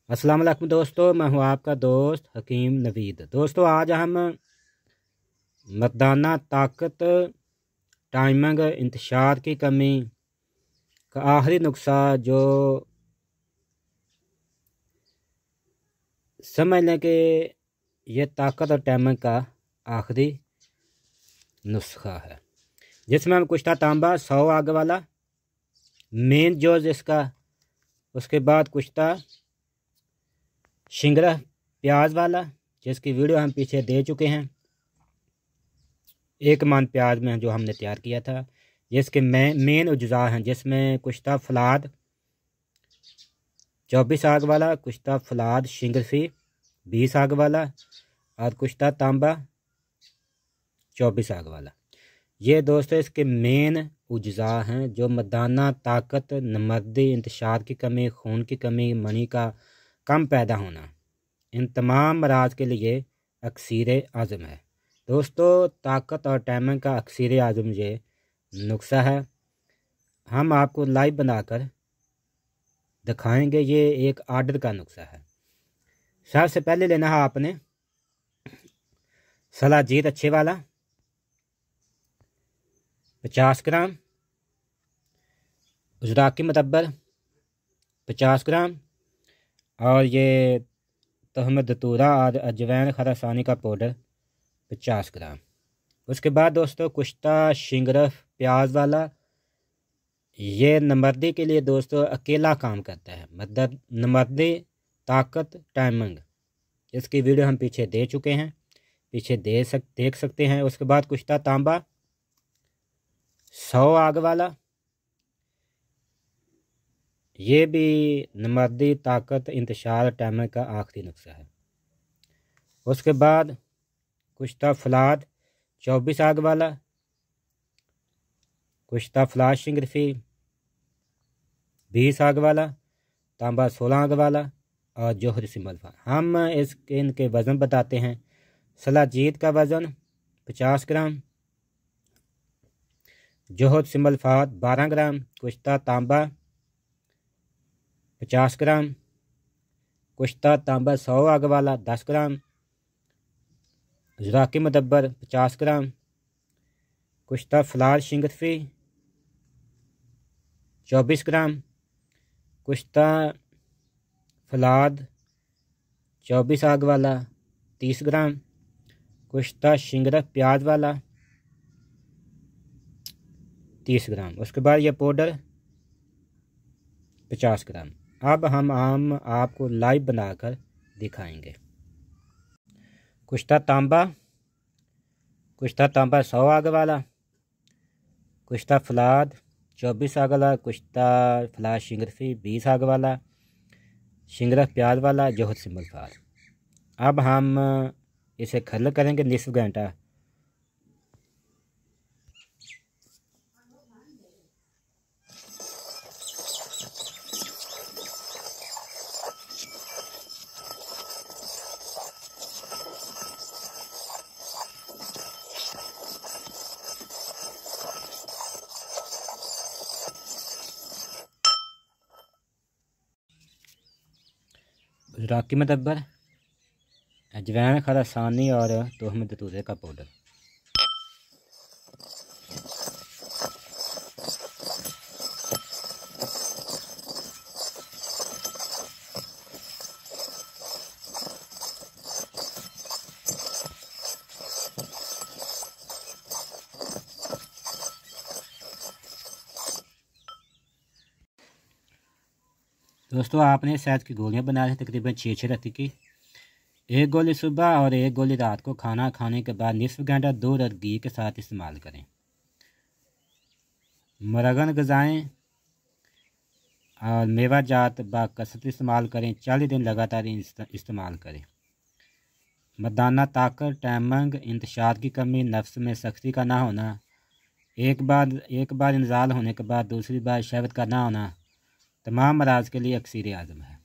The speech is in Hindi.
अस्सलाम वालेकुम दोस्तों, मैं हूं आपका दोस्त हकीम नवीद। दोस्तों आज हम मर्दाना ताकत, टाइमिंग, इंतशार की कमी का आखिरी नुस्खा जो समझ लें कि ये ताकत और टाइमिंग का आखिरी नुस्खा है, जिसमें हम कुश्ता तांबा 100 आग वाला मेन जोज इसका, उसके बाद कुश्ता शिंगरा प्याज वाला जिसकी वीडियो हम पीछे दे चुके हैं, 1 मन प्याज में जो हमने तैयार किया था, जिसके मेन उज्जा हैं, जिसमें कुश्ता फलाद 24 आग वाला, कुश्ता फलाद शिंगरफी 20 आग वाला और कुश्ता तांबा 24 आग वाला। ये दोस्तों इसके मेन उज्जा हैं जो मर्दाना ताकत, नमर्दी, इंतशार की कमी, खून की कमी, मनी का कम पैदा होना, इन तमाम मराज के लिए अक्सीर आज़म है। दोस्तों ताकत और टाइमिंग का अक्सीर आज़म ये नुस्खा है, हम आपको लाइव बनाकर दिखाएंगे। ये एक आर्डर का नुस्खा है। सबसे पहले लेना है आपने सलाजीत अच्छे वाला 50 ग्राम, उजराकी मतब्बर 50 ग्राम और ये तहमद दतूरा और अजवैन खरासानी का पाउडर 50 ग्राम। उसके बाद दोस्तों कुश्ता शिंगरफ प्याज वाला, ये नमर्दी के लिए दोस्तों अकेला काम करता है। मतलब नमर्दी ताकत टाइमिंग, इसकी वीडियो हम पीछे दे चुके हैं, पीछे देख सकते हैं। उसके बाद कुश्ता तांबा 100 आग वाला, ये भी नमर्दी ताकत, इंतशार, टाइमिंग का आखिरी नुस्खा है। उसके बाद कुश्ता फलाद 24 आग वाला, कुश्ता फलाद शिंगरफी 20 आग वाला, तांबा 16 आग वाला और जोहर सिमलफा। हम इनके वज़न बताते हैं। सलाजीत का वज़न 50 ग्राम, जोहर सिमलफात 12 ग्राम, कुश्ता तांबा 50 ग्राम, कुश्ता तांबा 100 आग वाला 10 ग्राम, उजराकी मतब्बर 50 ग्राम, कुश्ता फलाद शिंगरफी 24 ग्राम, कुश्ता फलाद 24 आग वाला 30 ग्राम, कुश्ता शिंगरफ प्याज वाला 30 ग्राम। उसके बाद यह पाउडर 50 ग्राम। अब हम आपको लाइव बनाकर दिखाएंगे। कुश्ता तांबा 100 आग वाला, कुश्ता फलाद 24 आग वाला, कुश्ता फलाद शिंगरफी 20 आग वाला, शिंगरफ प्याज वाला, जोहर सिमलफात। अब हम इसे खल करेंगे निस्फ घंटा। उजराकी मतब्बर, अजवैन खरासानी और तहमद दतूरे का पाउडर। दोस्तों आपने शहद की गोलियां बना ली तकरीबन 6 रत्ती की, 1 गोली सुबह और 1 गोली रात को खाना खाने के बाद निस्फ घंटा दूध और घी के साथ इस्तेमाल करें। मुरगन ग़िज़ाएँ और मेवा जात बाकसरत इस्तेमाल करें। 40 दिन लगातार इस्तेमाल करें। मर्दाना ताकत, टाइमिंग, इंतशार की कमी, नफ्स में सख्ती का ना होना, एक बार इंजाल होने के बाद दूसरी बार शहवत का ना होना, तमाम मराज के लिए अक्सीर आज़म है।